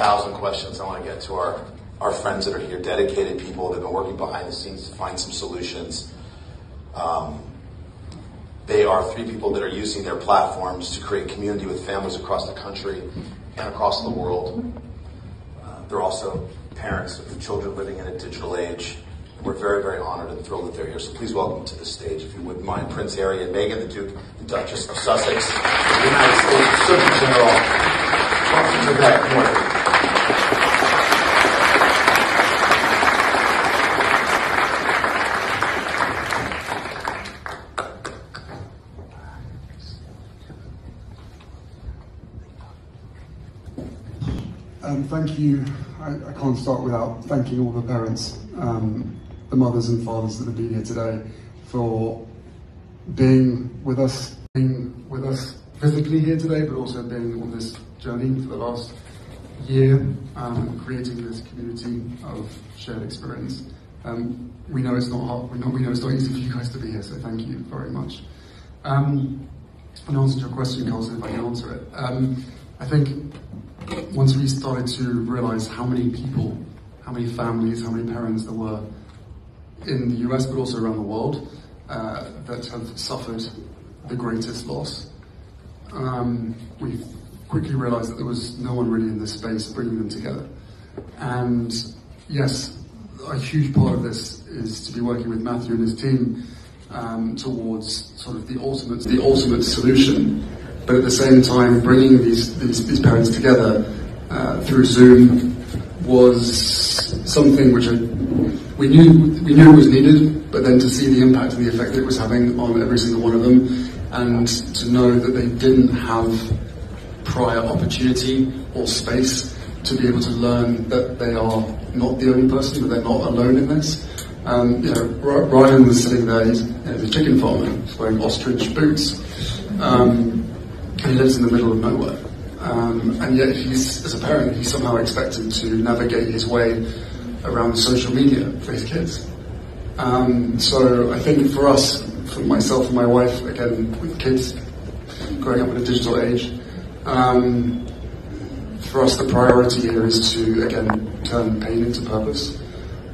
1,000 questions. I want to get to our friends that are here, dedicated people that have been working behind the scenes to find some solutions. They are three people that are using their platforms to create community with families across the country and across the world. They're also parents of children living in a digital age. We're very, very honored and thrilled that they're here. So please welcome to the stage, if you wouldn't mind, Prince Harry and Meghan, the Duke and Duchess of Sussex, the United States Surgeon General, Dr. Vivek, Murthy. Thank you. I can't start without thanking all the parents, the mothers and fathers that have been here today, for being with us physically here today, but also being on this journey for the last year, creating this community of shared experience. We know it's not hard. We know it's not easy for you guys to be here, so thank you very much. In answer to your question, Carson, if I can answer it, I think once we started to realize how many people, how many families, how many parents there were in the US, but also around the world, that have suffered the greatest loss, we quickly realized that there was no one really in this space bringing them together. And yes, a huge part of this is to be working with Matthew and his team towards sort of the ultimate solution. But at the same time, bringing these parents together through Zoom was something which we knew was needed, but then to see the impact and the effect that it was having on every single one of them, and to know that they didn't have prior opportunity or space to be able to learn that they are not the only person, that they're not alone in this. Ryan was sitting there, he's a chicken farmer, he's wearing ostrich boots. He lives in the middle of nowhere, and yet as a parent, he's somehow expected to navigate his way around social media for his kids. So I think for us, for myself and my wife, again, with kids growing up in a digital age, for us the priority here is to, again, turn pain into purpose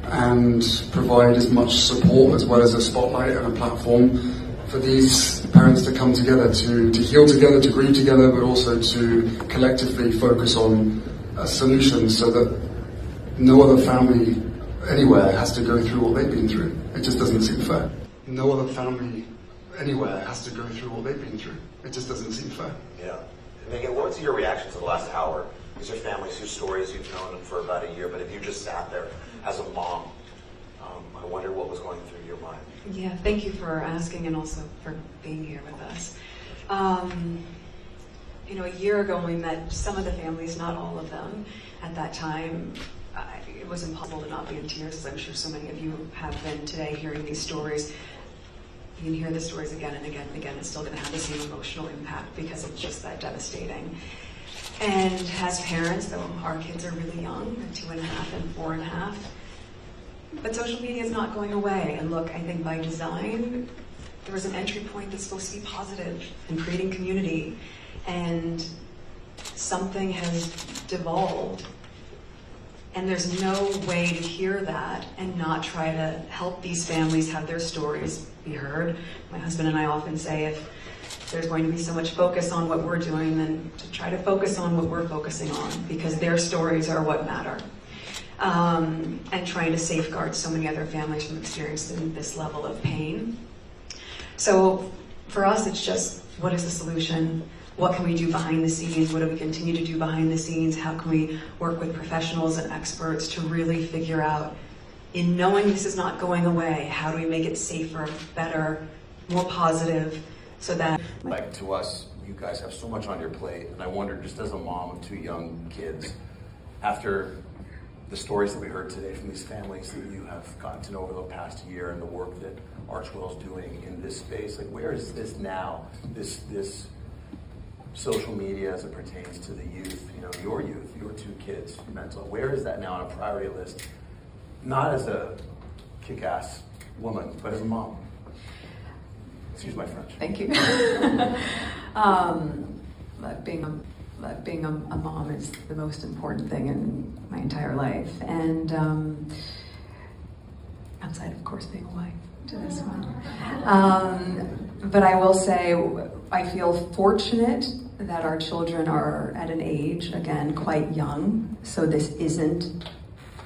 and provide as much support as well as a spotlight and a platform for these parents to come together, to heal together, to grieve together, but also to collectively focus on a solution so that no other family anywhere has to go through what they've been through. It just doesn't seem fair. No other family anywhere has to go through what they've been through. It just doesn't seem fair. Yeah. Meghan, what's your reaction to the last hour? These are families whose stories you've known them for about a year, but if you just sat there as a mom, I wonder what was going through your mind. Yeah, thank you for asking and also for being here with us. A year ago when we met some of the families, not all of them, at that time, it was impossible to not be in tears, as I'm sure so many of you have been today hearing these stories. You can hear the stories again and again and again. It's still going to have the same emotional impact because it's just that devastating. And as parents, though our kids are really young, they're 2.5 and 4.5, but social media is not going away. And look, I think by design, there was an entry point that's supposed to be positive and creating community. And something has devolved. And there's no way to hear that and not try to help these families have their stories be heard. My husband and I often say, if there's going to be so much focus on what we're doing, then to try to focus on what we're focusing on, because their stories are what matter. And trying to safeguard so many other families from experiencing this level of pain. So for us, it's just, what is the solution? What can we do behind the scenes? What do we continue to do behind the scenes? How can we work with professionals and experts to really figure out, in knowing this is not going away, how do we make it safer, better, more positive, so that... Like, to us, you guys have so much on your plate, and I wonder, just as a mom of 2 young kids, after the stories that we heard today from these families that you have gotten to know over the past year and the work that Archewell's doing in this space, like, where is this now? This social media as it pertains to the youth, your 2 kids, mental, where is that now on a priority list? Not as a kick-ass woman, but as a mom. Excuse my French. Thank you. Being being a mom is the most important thing in my entire life. And outside, of course, being a wife to this one. But I will say, I feel fortunate that our children are at an age, again, quite young, so this isn't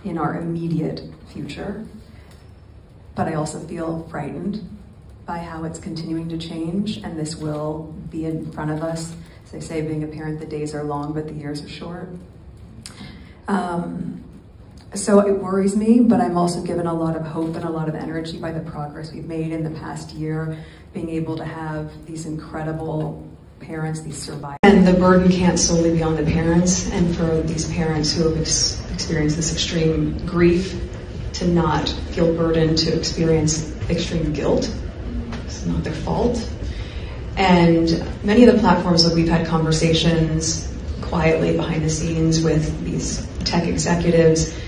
in our immediate future. But I also feel frightened by how it's continuing to change, and this will be in front of us. As they say, being a parent, the days are long, but the years are short. So it worries me, but I'm also given a lot of hope and a lot of energy by the progress we've made in the past year, being able to have these incredible parents, these survivors. And the burden can't solely be on the parents, and for these parents who have experienced this extreme grief to not feel burdened, to experience extreme guilt. It's not their fault. And many of the platforms that we've had conversations quietly behind the scenes with these tech executives,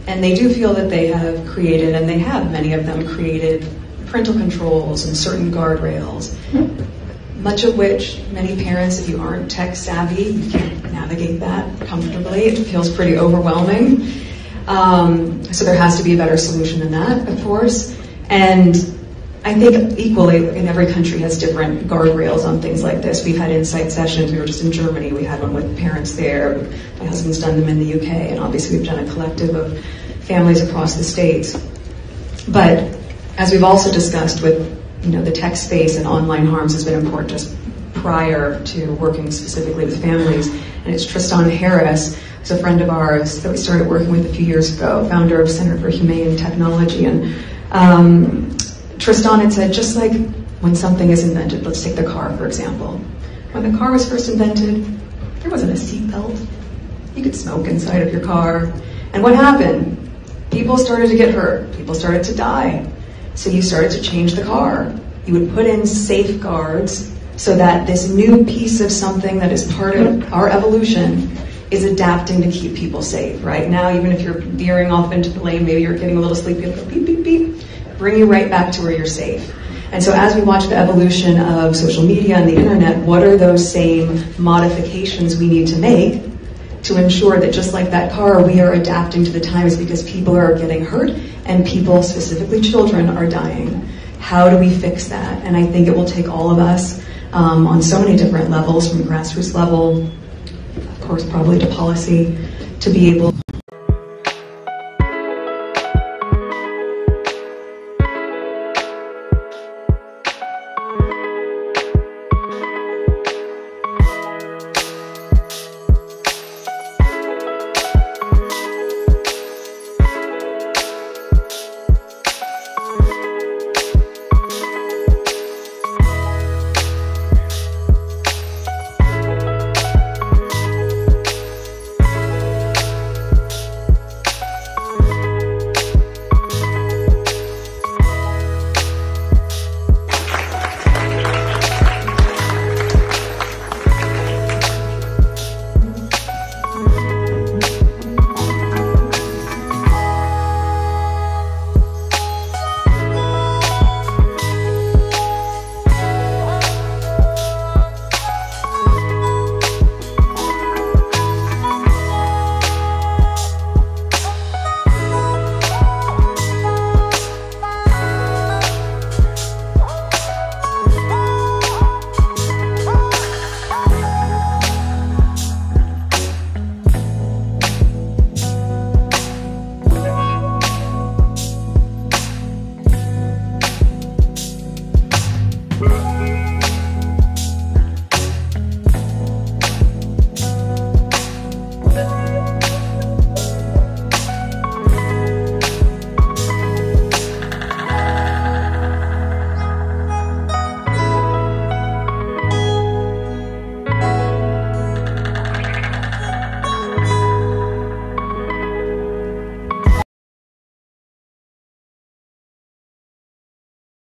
and they do feel that they have created, and they have, many of them created, parental controls and certain guardrails, much of which many parents, if you aren't tech savvy, you can't navigate that comfortably. It feels pretty overwhelming. So there has to be a better solution than that, of course. And I think equally, in every country has different guardrails on things like this. We've had insight sessions. We were just in Germany. We had one with parents there. My husband's done them in the UK, and obviously we've done a collective of families across the States. But as we've also discussed with, the tech space and online harms has been important just prior to working specifically with families. And it's Tristan Harris, who's a friend of ours that we started working with a few years ago, founder of Center for Humane Technology. And Tristan had said, just like when something is invented, let's take the car, for example. When the car was first invented, there wasn't a seatbelt. You could smoke inside of your car. And what happened? People started to get hurt. People started to die. So you started to change the car. You would put in safeguards so that this new piece of something that is part of our evolution is adapting to keep people safe. Right now, even if you're veering off into the lane, maybe you're getting a little sleepy, it'll go beep, beep, beep, bring you right back to where you're safe. And so as we watch the evolution of social media and the internet, what are those same modifications we need to make to ensure that just like that car, we are adapting to the times, because people are getting hurt and people, specifically children, are dying. How do we fix that? And I think it will take all of us on so many different levels, from grassroots level, of course, probably to policy, to be able